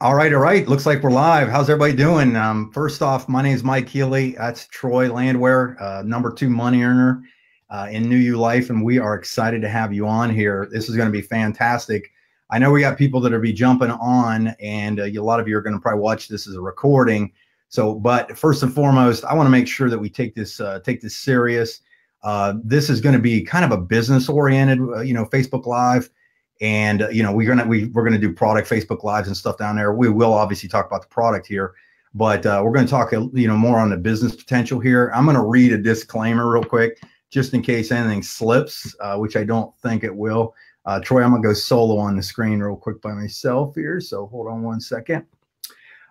All right, all right. Looks like we're live. How's everybody doing? First off, my name is Mike Healy. That's Troy Landwehr, #2 money earner in New You Life, and we are excited to have you on here. This is going to be fantastic. I know we got people that will be jumping on, and a lot of you are going to probably watch this as a recording. So, but first and foremost, I want to make sure that we take this serious. This is going to be kind of a business-oriented, Facebook Live. And we're gonna do product Facebook Lives and stuff down there. We will obviously talk about the product here, but we're going to talk more on the business potential here. I'm going to read a disclaimer real quick, just in case anything slips, which I don't think it will. Troy, I'm going to go solo on the screen real quick by myself here. So hold on one second.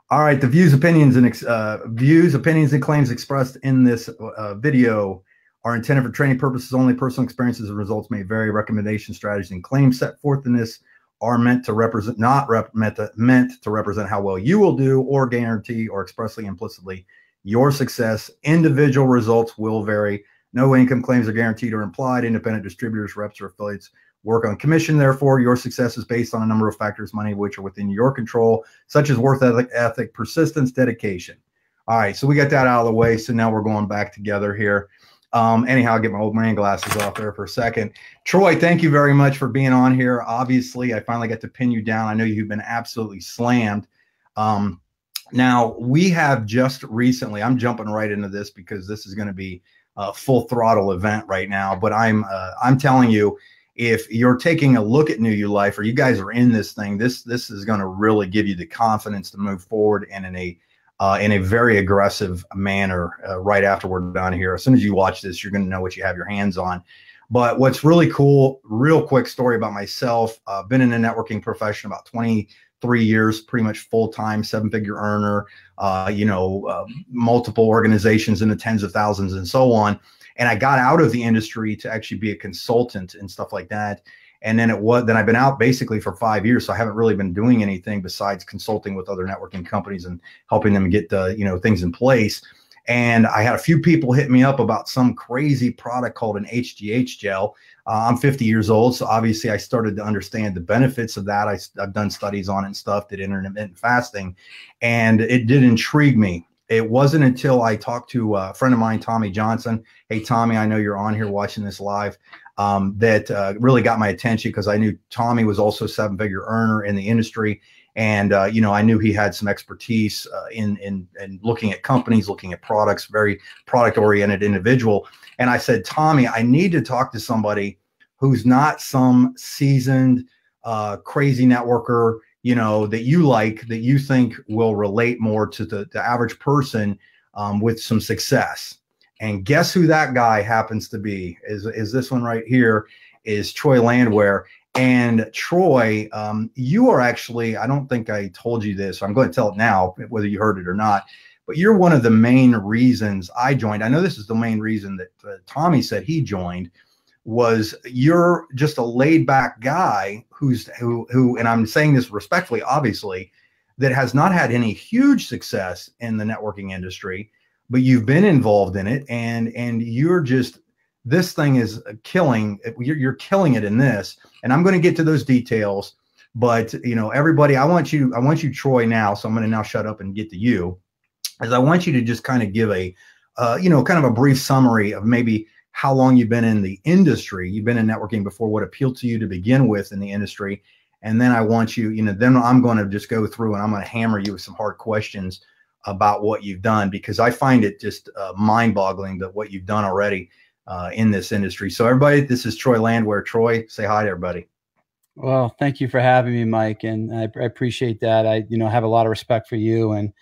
All right, the views, opinions, and claims expressed in this video are intended for training purposes only. Personal experiences and results may vary. Recommendations, strategies, and claims set forth in this are meant to represent, meant to represent how well you will do, or guarantee, or expressly implicitly your success. Individual results will vary. No income claims are guaranteed or implied. Independent distributors, reps, or affiliates work on commission. Therefore, your success is based on a number of factors, many of which are within your control, such as work ethic, persistence, dedication. All right, so we got that out of the way. So now we're going back together here. Anyhow, I'll get my old man glasses off there for a second. Troy, thank you very much for being on here. Obviously, I finally got to pin you down. I know you've been absolutely slammed. Now, we have just recently, I'm jumping right into this because this is going to be a full throttle event right now. But I'm telling you, if you're taking a look at New You Life, or you guys are in this thing, this is going to really give you the confidence to move forward and in a very aggressive manner right after we're done here. As soon as you watch this, you're going to know what you have your hands on. But what's really cool, real quick story about myself, been in the networking profession about 23 years, pretty much full-time, 7-figure earner, multiple organizations in the tens of thousands and so on. And I got out of the industry to actually be a consultant and stuff like that. And then I've been out basically for 5 years. So I haven't really been doing anything besides consulting with other networking companies and helping them get things in place. And I had a few people hit me up about some crazy product called an HGH gel. I'm 50 years old. So obviously I started to understand the benefits of that. I've done studies on it and stuff, did intermittent fasting, and it did intrigue me. It wasn't until I talked to a friend of mine, Tommy Johnson. Hey, Tommy, I know you're on here watching this live. That really got my attention because I knew Tommy was also a 7-figure earner in the industry. And, I knew he had some expertise in looking at companies, looking at products, very product-oriented individual. And I said, Tommy, I need to talk to somebody who's not some seasoned, crazy networker, that you think will relate more to the average person with some success. And guess who that guy happens to be? Is this one right here, is Troy Landwehr. And Troy, you are actually, I don't think I told you this, so I'm going to tell it now, whether you heard it or not, but you're one of the main reasons I joined. I know this is the main reason that Tommy said he joined, was you're just a laid back guy who, and I'm saying this respectfully, obviously, that has not had any huge success in the networking industry, but you've been involved in it, and you're just, this thing is killing. You're killing it in this, and I'm going to get to those details. But everybody, I want you, Troy, now. So I'm going to now shut up and get to you, as I want you to just kind of give a, kind of a brief summary of maybe how long you've been in the industry. You've been in networking before. What appealed to you to begin with in the industry, and then I want you, then I'm going to just go through and I'm going to hammer you with some hard questions about what you've done, because I find it just mind-boggling that what you've done already in this industry. So everybody, this is Troy Landwehr. Troy, say hi to everybody. Well, thank you for having me, Mike, and I appreciate that. I have a lot of respect for you, and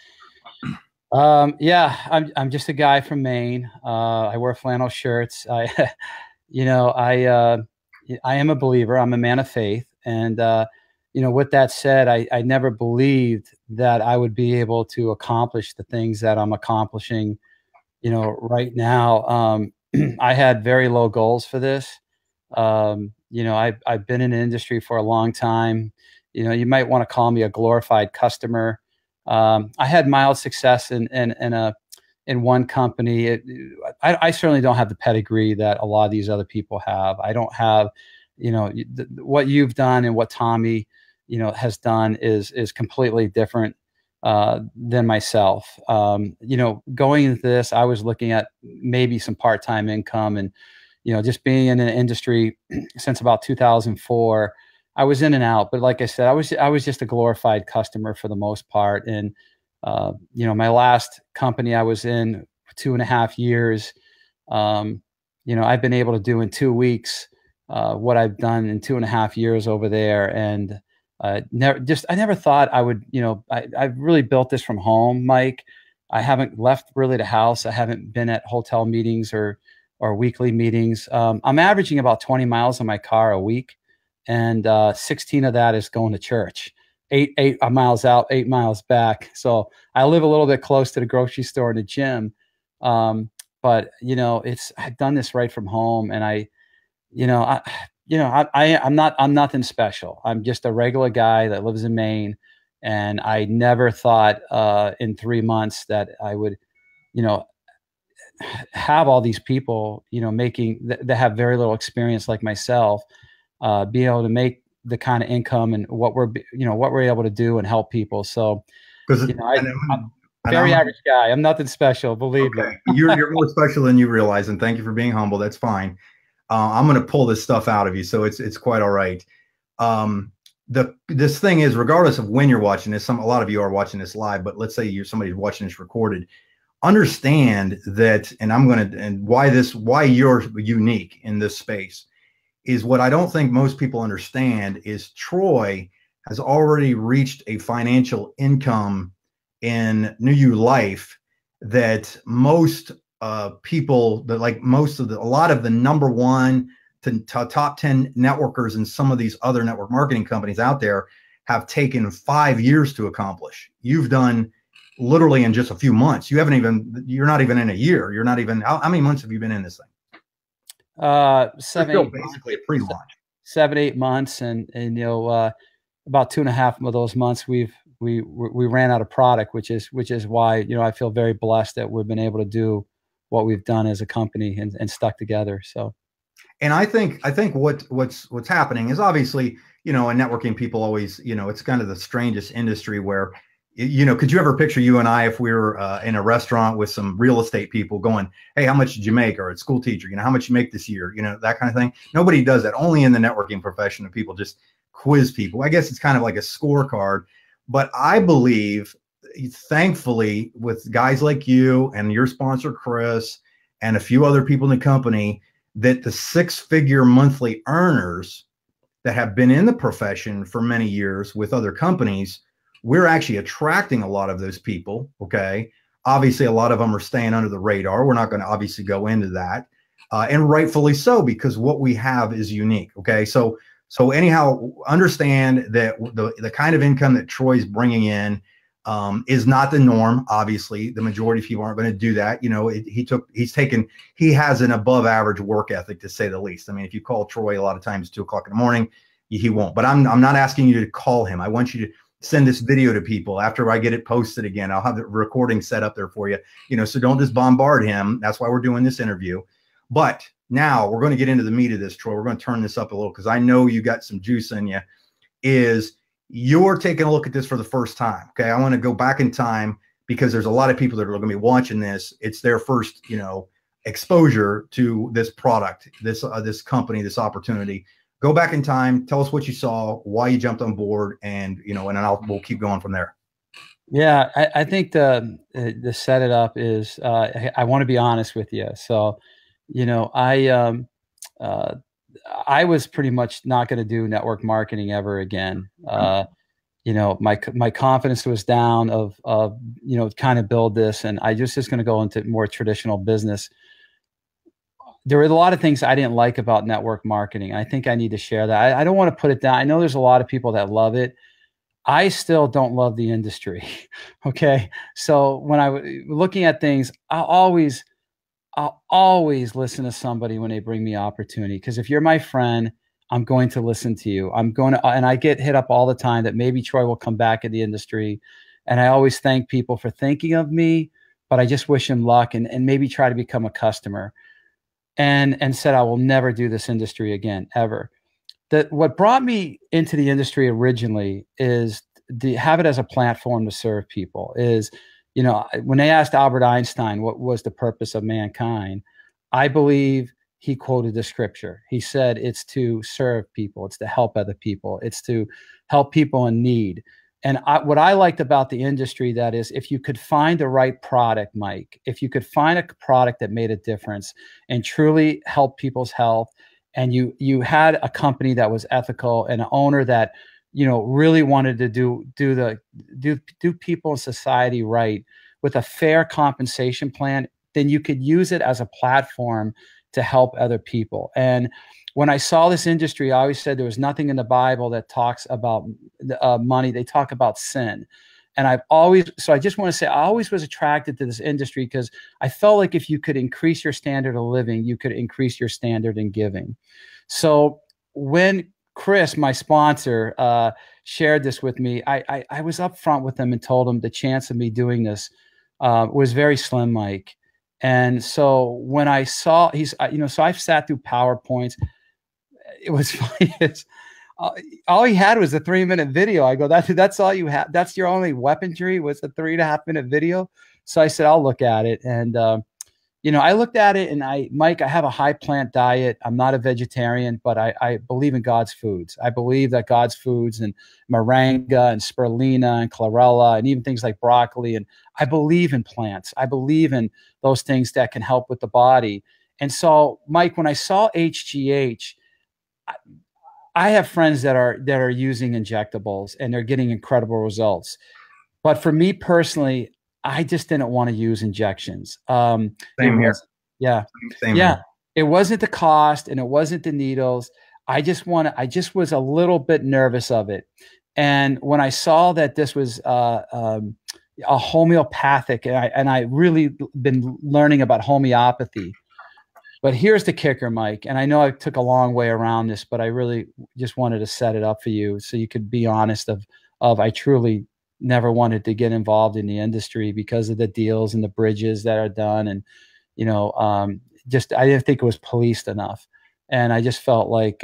I'm just a guy from Maine. I wear flannel shirts. I am a believer. I'm a man of faith, and with that said, I never believed that I would be able to accomplish the things that I'm accomplishing, right now. I had very low goals for this. I've been in the industry for a long time. You might want to call me a glorified customer. I had mild success in one company. I certainly don't have the pedigree that a lot of these other people have. I don't have, what you've done and what Tommy, has done is completely different than myself. Going into this, I was looking at maybe some part-time income, and just being in an industry since about 2004, I was in and out. But like I said, I was just a glorified customer for the most part. And my last company I was in for 2.5 years, I've been able to do in 2 weeks what I've done in 2.5 years over there. And I never thought I would, I've really built this from home, Mike. I haven't left really the house. I haven't been at hotel meetings or weekly meetings. I'm averaging about 20 miles in my car a week, and 16 of that is going to church. 8 miles out, 8 miles back. So I live a little bit close to the grocery store and the gym. But I've done this right from home, and I'm nothing special. I'm just a regular guy that lives in Maine, and I never thought in 3 months that I would, have all these people, making that have very little experience like myself, be able to make the kind of income and what we're able to do and help people. So, I'm a very average guy. I'm nothing special, believe me. You're more special than you realize, and thank you for being humble. That's fine. I'm going to pull this stuff out of you, so it's quite all right. This thing is, regardless of when you're watching this, a lot of you are watching this live, but let's say somebody's watching this recorded. Understand that, and why you're unique in this space is what I don't think most people understand is Troy has already reached a financial income in New Life that most people that a lot of the number 1 to top 10 networkers and some of these other network marketing companies out there have taken 5 years to accomplish. You've done literally in just a few months. You're not even in a year. You're not even, how many months have you been in this thing? 7, 8 basically a pre-launch. 7, 8 months. And about 2.5 of those months we ran out of product, which is why, I feel very blessed that we've been able to do what we've done as a company and stuck together. So, and I think what's happening is obviously, in networking, people always, it's kind of the strangest industry where, could you ever picture you and I if we were in a restaurant with some real estate people going, hey, how much did you make? Or a school teacher, how much you make this year? That kind of thing. Nobody does that. Only in the networking profession do people just quiz people. I guess it's kind of like a scorecard. But I believe, thankfully, with guys like you and your sponsor, Chris, and a few other people in the company, that the 6-figure monthly earners that have been in the profession for many years with other companies, we're actually attracting a lot of those people. Okay. Obviously, a lot of them are staying under the radar. We're not going to obviously go into that. And rightfully so, because what we have is unique. Okay. So anyhow, understand that the kind of income that Troy's bringing in is not the norm. Obviously, the majority of people aren't going to do that. He has an above average work ethic, to say the least. I mean, if you call Troy a lot of times 2 o'clock in the morning, he won't. But I'm not asking you to call him. I want you to send this video to people after I get it posted again. I'll have the recording set up there for you. So don't just bombard him. That's why we're doing this interview. But now we're going to get into the meat of this, Troy. We're going to turn this up a little because I know you got some juice in you. You're taking a look at this for the first time. Okay. I want to go back in time because there's a lot of people that are going to be watching this. It's their first, exposure to this product, this company, this opportunity. Go back in time. Tell us what you saw, why you jumped on board, and we'll keep going from there. Yeah, I think the set it up is I want to be honest with you. So, I was pretty much not going to do network marketing ever again. My confidence was down of kind of build this, and I just going to go into more traditional business. There were a lot of things I didn't like about network marketing. I think I need to share that. I don't want to put it down. I know there's a lot of people that love it. I still don't love the industry. Okay. So when I was looking at things, I'll always listen to somebody when they bring me opportunity. Because if you're my friend, I'm going to listen to you. And I get hit up all the time that maybe Troy will come back in the industry. And I always thank people for thinking of me, but I just wish him luck and maybe try to become a customer. And said, I will never do this industry again, ever. that what brought me into the industry originally is to have it as a platform to serve people. Is, you know, when they asked Albert Einstein what was the purpose of mankind, I believe he quoted the scripture. He said it's to serve people, it's to help other people, it's to help people in need. And what I liked about the industry, that is, if you could find the right product, Mike, if you could find a product that made a difference and truly helped people's health, and you had a company that was ethical and an owner that, you know, really wanted to do people in society right with a fair compensation plan, then you could use it as a platform to help other people. And when I saw this industry, I always said there was nothing in the Bible that talks about money. They talk about sin. And so I just want to say, I always was attracted to this industry because I felt like if you could increase your standard of living, you could increase your standard in giving. So when Chris, my sponsor, shared this with me, I was upfront with him and told him the chance of me doing this was very slim, Mike. And so when I saw so I've sat through PowerPoints. It was funny. All he had was a 3-minute video. I go, that's all you have. That's your only weaponry, was a 3.5-minute video. So I said, I'll look at it. And, you know, I looked at it, and Mike, I have a high plant diet. I'm not a vegetarian, but I believe in God's foods. I believe that God's foods, and moringa and spirulina and chlorella and even things like broccoli. And I believe in plants. I believe in those things that can help with the body. And so, Mike, when I saw HGH, I have friends that are using injectables and they're getting incredible results. But for me personally, I just didn't want to use injections. Same here. Yeah. Same yeah. here. It wasn't the cost and it wasn't the needles. I just was a little bit nervous of it. And when I saw that this was a homeopathic, and I really been learning about homeopathy. But here's the kicker, Mike, and I know I took a long way around this, but I really just wanted to set it up for you so you could be honest of I truly never wanted to get involved in the industry because of the deals and the bridges that are done. And, you know, I didn't think it was policed enough. And I just felt like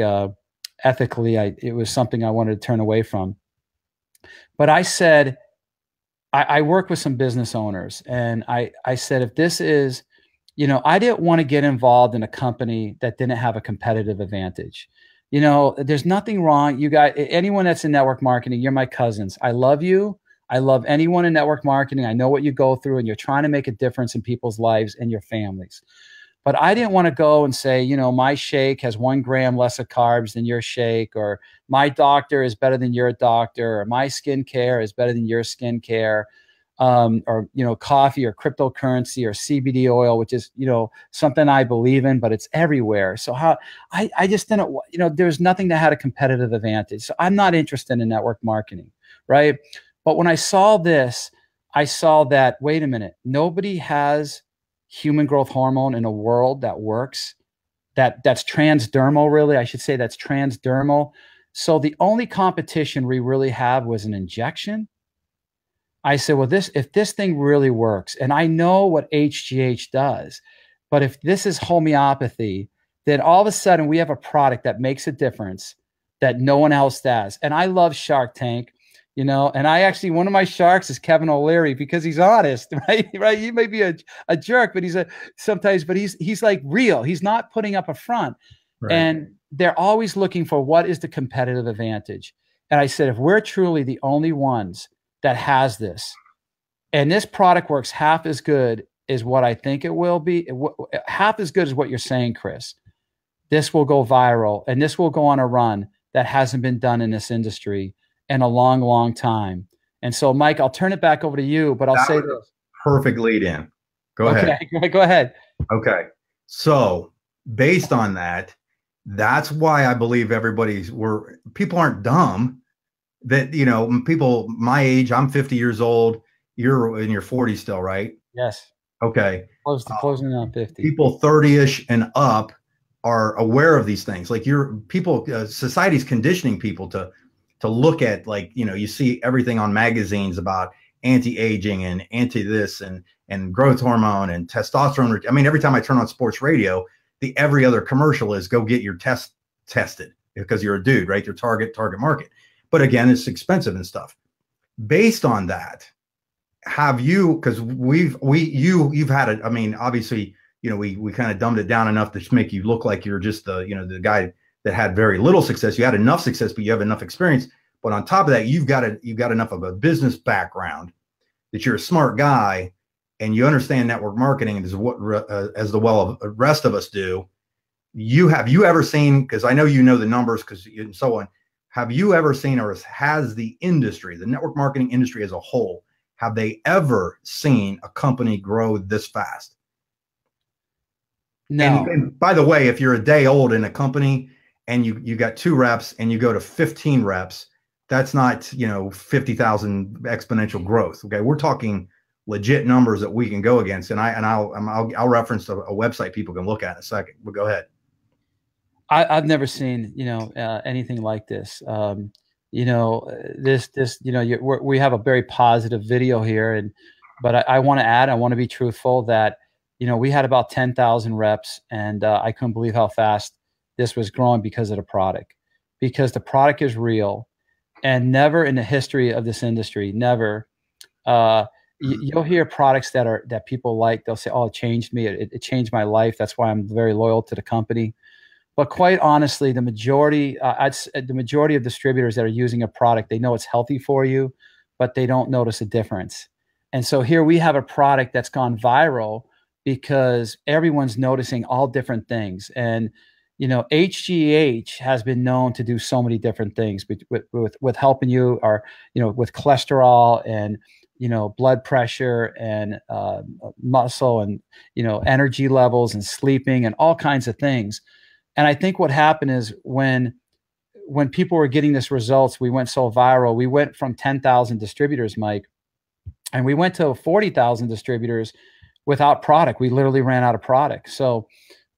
ethically, it was something I wanted to turn away from. But I said, I work with some business owners, and I said, if this is, you know, I didn't want to get involved in a company that didn't have a competitive advantage. You know, there's nothing wrong. You got anyone that's in network marketing, you're my cousins. I love you. I love anyone in network marketing. I know what you go through, and you're trying to make a difference in people's lives and your families. But I didn't want to go and say, you know, my shake has 1 gram less of carbs than your shake, or my doctor is better than your doctor, or my skincare is better than your skincare. Or, you know, coffee or cryptocurrency or CBD oil, which is, you know, something I believe in, but it's everywhere. So I just didn't, you know, there's nothing that had a competitive advantage. So I'm not interested in network marketing, right? But when I saw this, I saw that, wait a minute, nobody has human growth hormone in a world that works, that's transdermal, really. I should say that's transdermal. So the only competition we really have was an injection. I said, well, if this thing really works, and I know what HGH does, but if this is homeopathy, then all of a sudden we have a product that makes a difference that no one else does. And I love Shark Tank, you know, and I actually, one of my sharks is Kevin O'Leary, because he's honest, right? Right. He may be a jerk, but he's like real. He's not putting up a front. Right. And they're always looking for what is the competitive advantage. And I said, if we're truly the only ones that has this, and this product works half as good as what I think it will be, half as good as what you're saying, Chris, this will go viral, and this will go on a run that hasn't been done in this industry in a long, long time. And so, Mike, I'll turn it back over to you, but I'll say this. Perfect lead in. Go ahead. Go ahead. Okay. So based on that, that's why I believe people aren't dumb. That, you know, people my age, I'm 50 years old, you're in your 40s still, right? Yes. Okay. Closing on 50. People 30-ish and up are aware of these things. Like society's conditioning people to look at, like, you know, you see everything on magazines about anti-aging and anti-this and growth hormone and testosterone. I mean, every time I turn on sports radio, every other commercial is go get your test tested. because you're a dude, right? Your target market. But again, it's expensive and stuff. Based on that, have you, because you've had it, I mean, obviously, we kind of dumbed it down enough to make you look like you're just the guy that had very little success. You had enough success, but you have enough experience. But on top of that, you've got enough of a business background that you're a smart guy and you understand network marketing as the rest of us do. Have you ever seen, because I know the numbers and so on, have you ever seen, or has the industry, the network marketing industry as a whole, have they ever seen a company grow this fast? No. And by the way, if you're a day old in a company and you got 2 reps and you go to 15 reps, that's not 50,000 exponential growth. Okay, we're talking legit numbers that we can go against, and I'll reference a website people can look at in a second. But go ahead. I've never seen anything like this. We have a very positive video here, but I want to add, I want to be truthful that we had about 10,000 reps, and I couldn't believe how fast this was growing because of the product, because the product is real. And never in the history of this industry, never, you'll hear products that people like. They'll say, "Oh, it changed me. It changed my life. That's why I'm very loyal to the company." But quite honestly, the majority of distributors that are using a product, they know it's healthy for you, but they don't notice a difference. And so here we have a product that's gone viral because everyone's noticing all different things. And HGH has been known to do so many different things with helping you, or with cholesterol and blood pressure and muscle and energy levels and sleeping and all kinds of things. And I think what happened is when people were getting this results, we went so viral. We went from 10,000 distributors, Mike, and we went to 40,000 distributors without product. We literally ran out of product. So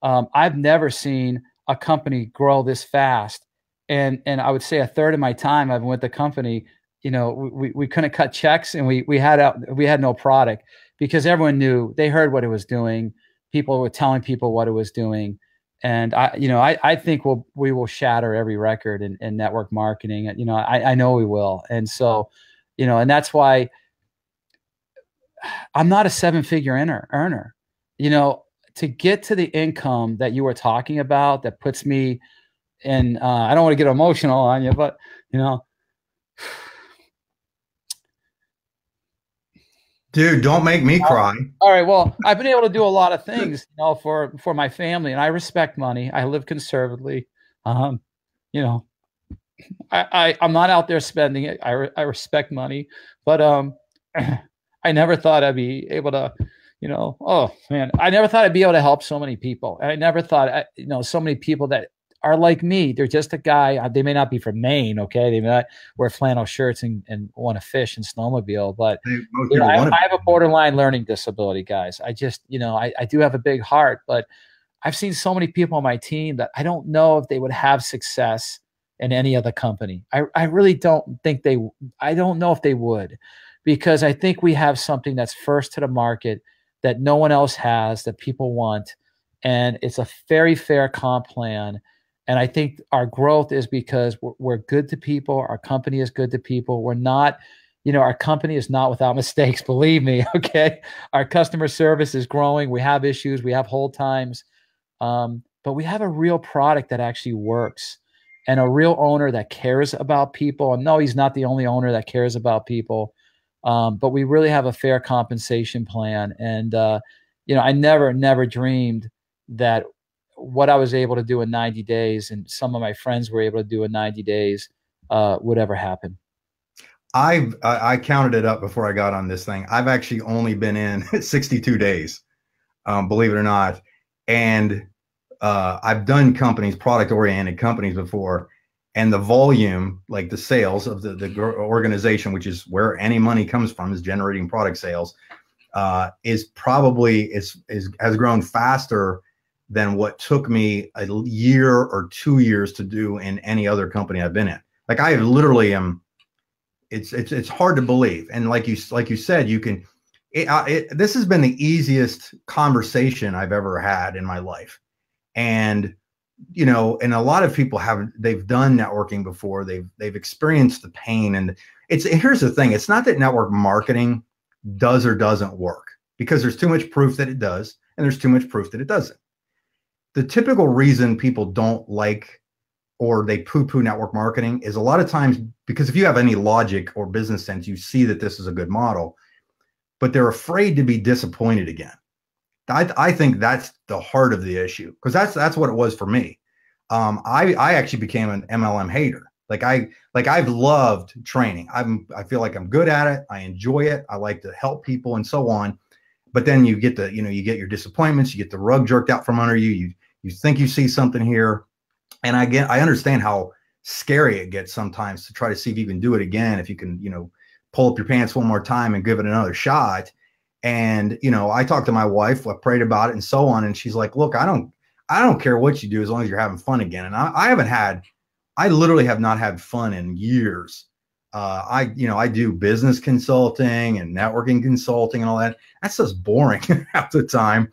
I've never seen a company grow this fast. And I would say a third of my time I've been with the company, we couldn't cut checks, and we had no product because everyone knew, they heard what it was doing. People were telling people what it was doing. And I think we will shatter every record in network marketing. I know we will. And so, and that's why I'm not a 7-figure earner. To get to the income that you were talking about, that puts me in, I don't want to get emotional on you, but dude, don't make me cry. All right. Well, I've been able to do a lot of things, for my family, and I respect money. I live conservatively. I'm not out there spending it. I respect money, but I never thought I'd be able to, oh man, I never thought I'd be able to help so many people. And I never thought, so many people that are like me. They're just a guy. They may not be from Maine. Okay. They may not wear flannel shirts and want to fish and snowmobile, but I have a borderline learning disability, guys. I just, I do have a big heart, but I've seen so many people on my team that I don't know if they would have success in any other company. I really don't think I don't know if they would, because I think we have something that's first to the market that no one else has, that people want. And it's a very fair comp plan. And I think our growth is because we're good to people. Our company is good to people. We're not, our company is not without mistakes, believe me. Okay. Our customer service is growing. We have issues. We have hold times. But we have a real product that actually works, and a real owner that cares about people. And no, he's not the only owner that cares about people. But we really have a fair compensation plan. And, I never dreamed that what I was able to do in 90 days and some of my friends were able to do in 90 days would ever happen. I counted it up before I got on this thing. I've actually only been in 62 days, believe it or not. And I've done product-oriented companies before. And the volume, like the sales of the organization, which is where any money comes from, is generating product sales, has grown faster than what took me a year or 2 years to do in any other company I've been in. Like I literally am. It's hard to believe. And like you said, this has been the easiest conversation I've ever had in my life. And you know, and a lot of people they've done networking before. They've experienced the pain. And here's the thing. It's not that network marketing does or doesn't work, because there's too much proof that it does, and there's too much proof that it doesn't. The typical reason people don't like, or they poo-poo network marketing, is a lot of times because if you have any logic or business sense, you see that this is a good model, but they're afraid to be disappointed again. I think that's the heart of the issue, because that's what it was for me. I actually became an MLM hater. I've loved training. I feel like I'm good at it. I enjoy it. I like to help people and so on. But then you get you get your disappointments. You get the rug jerked out from under you. You think you see something here, and I understand how scary it gets sometimes to try to see if you can do it again. If you can, pull up your pants one more time and give it another shot. And, I talked to my wife, I prayed about it and so on. And she's like, look, I don't care what you do as long as you're having fun again. And I literally have not had fun in years. I do business consulting and networking consulting and all that. That's just boring half the time.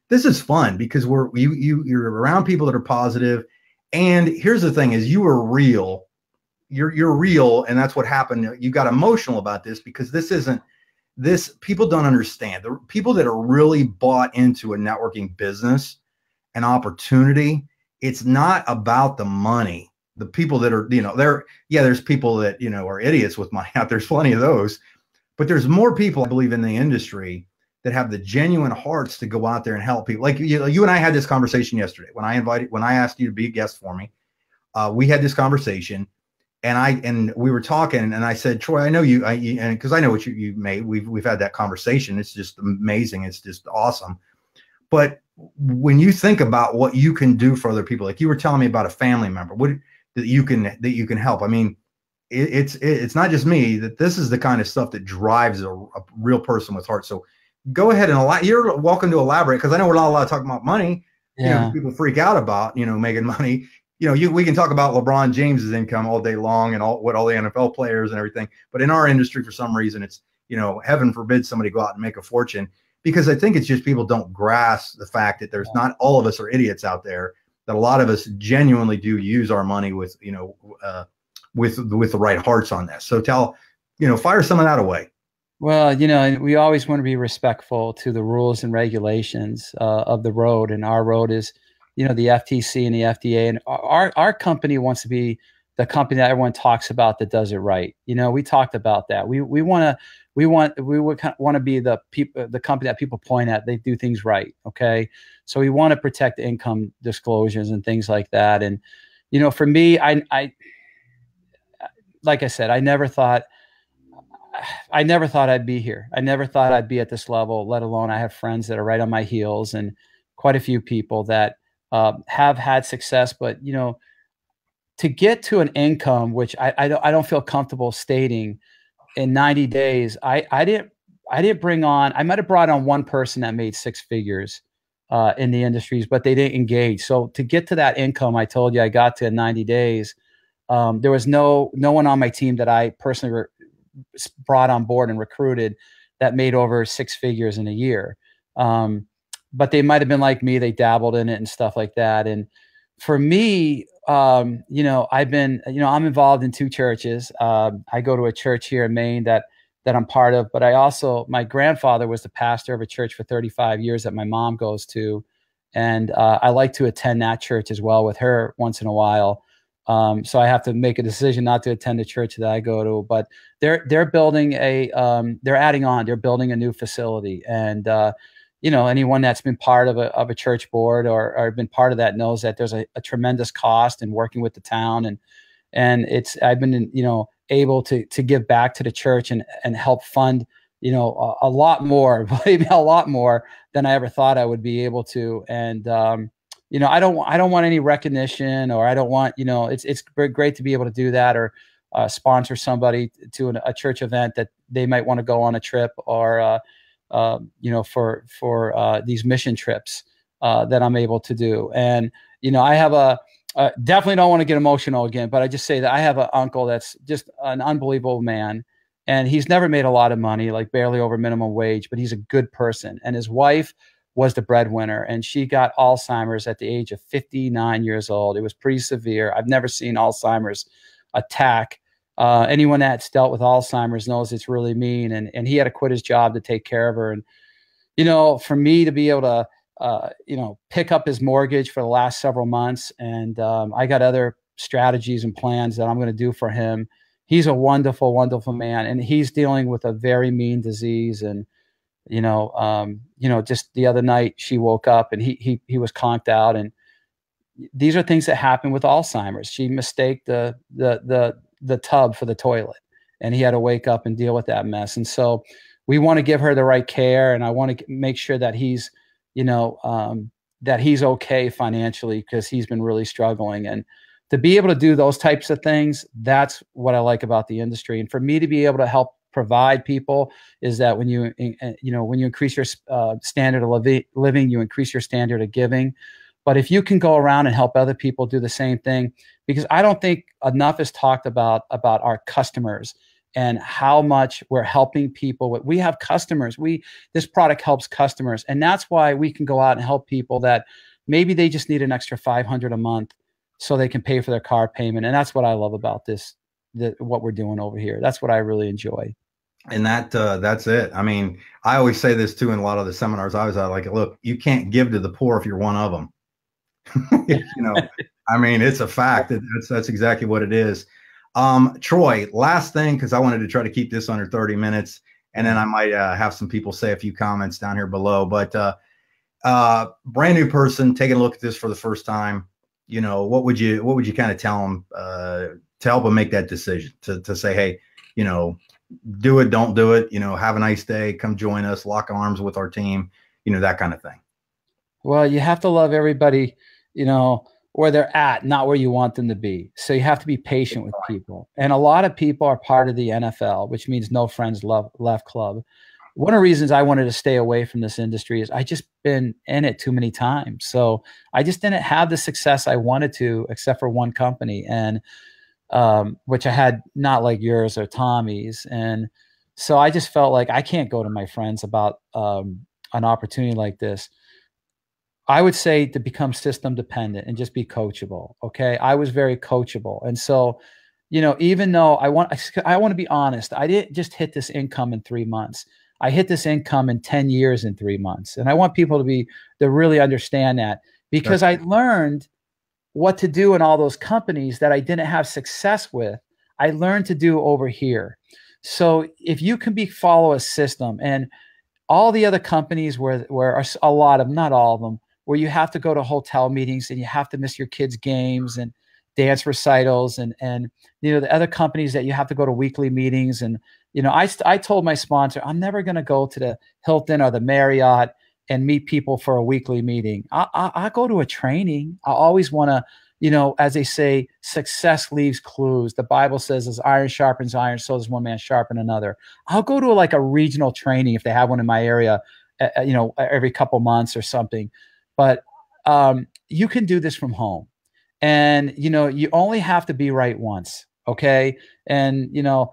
This is fun because you're around people that are positive. And here's the thing is you are real. You're real. And that's what happened. You got emotional about this because people don't understand. The people that are really bought into a networking business, an opportunity, it's not about the money. The people that are, there's people that, are idiots with money out. There's plenty of those, but there's more people, I believe, in the industry that have the genuine hearts to go out there and help people. Like you and I had this conversation yesterday when I asked you to be a guest for me. We had this conversation. And we were talking, and I said, Troy, I know you, and because I know what you made. We've had that conversation. It's just amazing. It's just awesome. But when you think about what you can do for other people, like you were telling me about a family member, that you can help. I mean, it's not just me. That this is the kind of stuff that drives a real person with heart. So go ahead and you're welcome to elaborate, because I know we're not allowed to talk about money. Yeah. People freak out about making money. We can talk about LeBron James's income all day long and all the NFL players and everything. But in our industry, for some reason, it's, heaven forbid somebody go out and make a fortune, because I think it's just people don't grasp the fact that there's not all of us are idiots out there, that a lot of us genuinely do use our money with the right hearts on this. So fire some of that away. Well, we always want to be respectful to the rules and regulations of the road. And our road is, the FTC and the FDA, and our company wants to be the company that everyone talks about that does it right. We talked about that. We want to be the company that people point at. They do things right. Okay. So we want to protect income disclosures and things like that. And, for me, I like I said, I never thought I'd be here. I never thought I'd be at this level, let alone I have friends that are right on my heels, and quite a few people that have had success. But, to get to an income, which I don't feel comfortable stating, in 90 days, I didn't bring on, I might have brought on one person that made six figures in the industries, but they didn't engage. So to get to that income, I told you I got to in 90 days, there was no one on my team that I personally brought on board and recruited that made over six figures in a year. But they might've been like me. They dabbled in it and stuff like that. And for me, I've been, I'm involved in two churches. I go to a church here in Maine that I'm part of, but my grandfather was the pastor of a church for 35 years that my mom goes to. And I like to attend that church as well with her once in a while. So I have to make a decision not to attend the church that I go to, but they're building they're building a new facility. And, anyone that's been part of a church board or been part of that knows that there's a tremendous cost in working with the town. And I've been, able to give back to the church and help fund, a lot more, believe me, a lot more than I ever thought I would be able to. And, I don't want any recognition, or I don't want, it's great to be able to do that, or sponsor somebody to a church event that they might want to go on a trip, or, for these mission trips that I'm able to do. And, I have definitely don't want to get emotional again, but I just say that I have an uncle that's just an unbelievable man, and he's never made a lot of money, like barely over minimum wage, but he's a good person. And his wife was the breadwinner, and she got Alzheimer's at the age of 59 years old. It was pretty severe. I've never seen Alzheimer's attack. Anyone that's dealt with Alzheimer's knows it's really mean, and he had to quit his job to take care of her. And, you know, for me to be able to, you know, pick up his mortgage for the last several months, and I got other strategies and plans that I'm going to do for him. He's a wonderful, wonderful man, and he's dealing with a very mean disease. And you know, just the other night she woke up and he was conked out, and these are things that happen with Alzheimer's. She mistaked the tub for the toilet, and he had to wake up and deal with that mess. And so we want to give her the right care, and I want to make sure that he's, you know, that he's okay financially, because he's been really struggling. And to be able to do those types of things, that's what I like about the industry. And for me to be able to help provide people is that when you know, when you increase your standard of living, you increase your standard of giving. But if you can go around and help other people do the same thing, because I don't think enough is talked about our customers and how much we're helping people. We have customers. This product helps customers, and that's why we can go out and help people that maybe they just need an extra $500 a month so they can pay for their car payment. And that's what I love about this, what we're doing over here. That's what I really enjoy. And that's it. I mean, I always say this too in a lot of the seminars I was at, like, look, you can't give to the poor if you're one of them. You know, I mean, it's a fact. That's exactly what it is. Troy, last thing, because I wanted to try to keep this under 30 minutes, and then I might have some people say a few comments down here below. But brand new person taking a look at this for the first time, you know, what would you kind of tell them to help them make that decision to say, hey, you know, do it, don't do it, you know, have a nice day, come join us, lock arms with our team, you know, that kind of thing? Well, you have to love everybody, you know, where they're at, not where you want them to be. So you have to be patient with people. And a lot of people are part of the NFL, which means no friends left club. One of the reasons I wanted to stay away from this industry is I just been in it too many times. So I just didn't have the success I wanted to, except for one company, and which I had, not like yours or Tommy's. And so I just felt like I can't go to my friends about an opportunity like this. I would say to become system dependent and just be coachable. Okay. I was very coachable. And so, you know, even though I want to be honest, I didn't just hit this income in 3 months. I hit this income in 10 years in 3 months. And I want people to really understand that, because I learned what to do in all those companies that I didn't have success with. I learned to do over here. So if you can follow a system, and all the other companies where a lot of, not all of them, where you have to go to hotel meetings and you have to miss your kids' games and dance recitals, and you know, the other companies that you have to go to weekly meetings. And you know, I told my sponsor, I'm never going to go to the Hilton or the Marriott and meet people for a weekly meeting. I go to a training. I always want to, you know, as they say, success leaves clues. The Bible says, as iron sharpens iron, so does one man sharpen another. I'll go to like a regional training if they have one in my area, you know, every couple months or something. But you can do this from home, and you know, you only have to be right once, okay? And you know,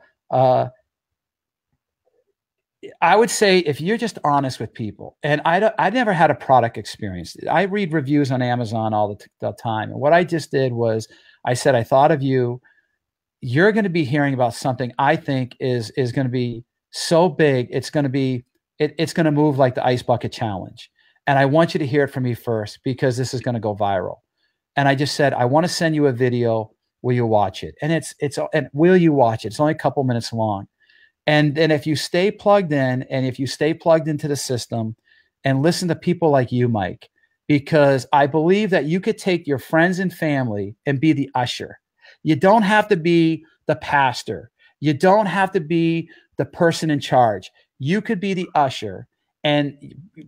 I would say if you're just honest with people, and I never had a product experience. I read reviews on Amazon all the time, and what I just did was I said, I thought of you. You're going to be hearing about something I think is going to be so big, it's going to move like the ice bucket challenge. And I want you to hear it from me first, because this is going to go viral. And I just said, I want to send you a video. Will you watch it? And and will you watch it? It's only a couple minutes long. And then if you stay plugged in, and if you stay plugged into the system and listen to people like you, Mike, because I believe that you could take your friends and family and be the usher. You don't have to be the pastor. You don't have to be the person in charge. You could be the usher and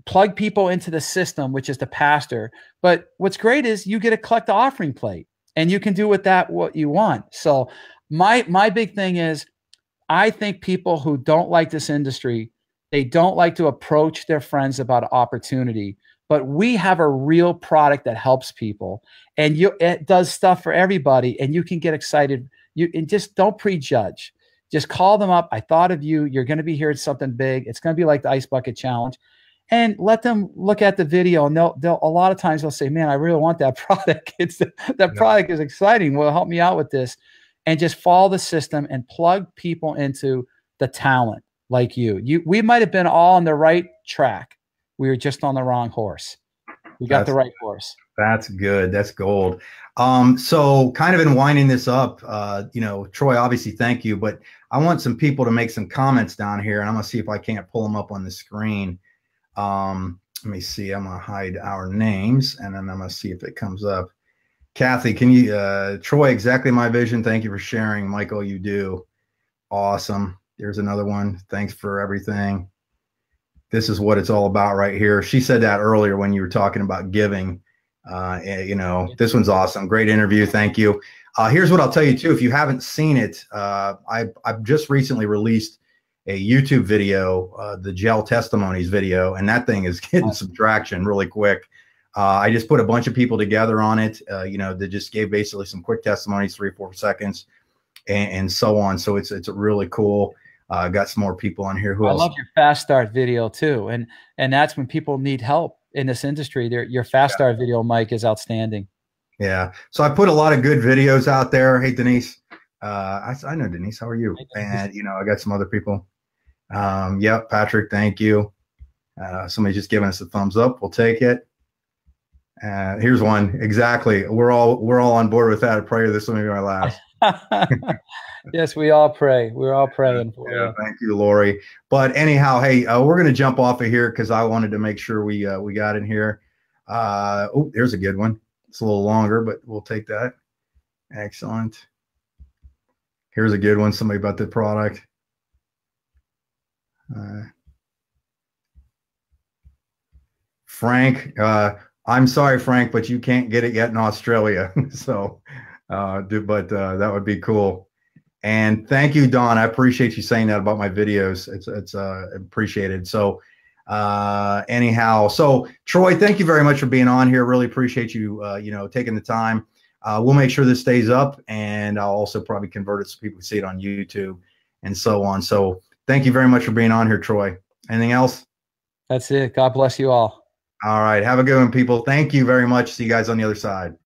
plug people into the system, which is the pastor. But what's great is you get to collect the offering plate, and you can do with that what you want. So my big thing is, I think people who don't like this industry, they don't like to approach their friends about opportunity. But we have a real product that helps people, and it does stuff for everybody, and you can get excited. And just don't prejudge. Just call them up. I thought of you. You're going to be hearing something big. It's going to be like the ice bucket challenge. and let them look at the video, and they'll a lot of times they'll say, man, I really want that product. That product is exciting. Well, help me out with this. And just follow the system and plug people into the talent like you. We might have been all on the right track. We were just on the wrong horse. We got the right horse. That's good. That's gold. So kind of in winding this up, Troy, obviously, thank you, but I want some people to make some comments down here, and I'm going to see if I can't pull them up on the screen. Let me see. I'm going to hide our names, and then I'm going to see if it comes up. Kathy, can you, Troy, exactly my vision. Thank you for sharing. Michael, you do. Awesome. There's another one. Thanks for everything. This is what it's all about right here. She said that earlier when you were talking about giving. This one's awesome. Great interview. Thank you. Here's what I'll tell you too. If you haven't seen it, I've just recently released a YouTube video, the gel testimonies video, and that thing is getting some traction really quick. I just put a bunch of people together on it, that just gave basically some quick testimonies, 3 or 4 seconds, and so on. So it's really cool. Got some more people on here. Who else? I love your fast start video too. And that's when people need help in this industry. Your fast start video, Mike, is outstanding. Yeah. So I put a lot of good videos out there. Hey, Denise. I know Denise. How are you? And, I got some other people. Yep. Patrick, thank you. Somebody just giving us a thumbs up. We'll take it. Here's one. Exactly. We're all on board with that. I pray this will be my last. Yes, we all pray. We're all praying for you. Thank you, Lori. But anyhow, hey, we're going to jump off of here because I wanted to make sure we got in here. Oh, there's a good one. It's a little longer, but we'll take that. Excellent. Here's a good one. Somebody about the product. Frank, I'm sorry, Frank, but you can't get it yet in Australia. So, that would be cool. And thank you, Don. I appreciate you saying that about my videos. It's appreciated. So, anyhow, so Troy, thank you very much for being on here. Really appreciate you, taking the time. We'll make sure this stays up, and I'll also probably convert it so people can see it on YouTube and so on. So thank you very much for being on here, Troy. Anything else? That's it. God bless you all. All right. Have a good one, people. Thank you very much. See you guys on the other side.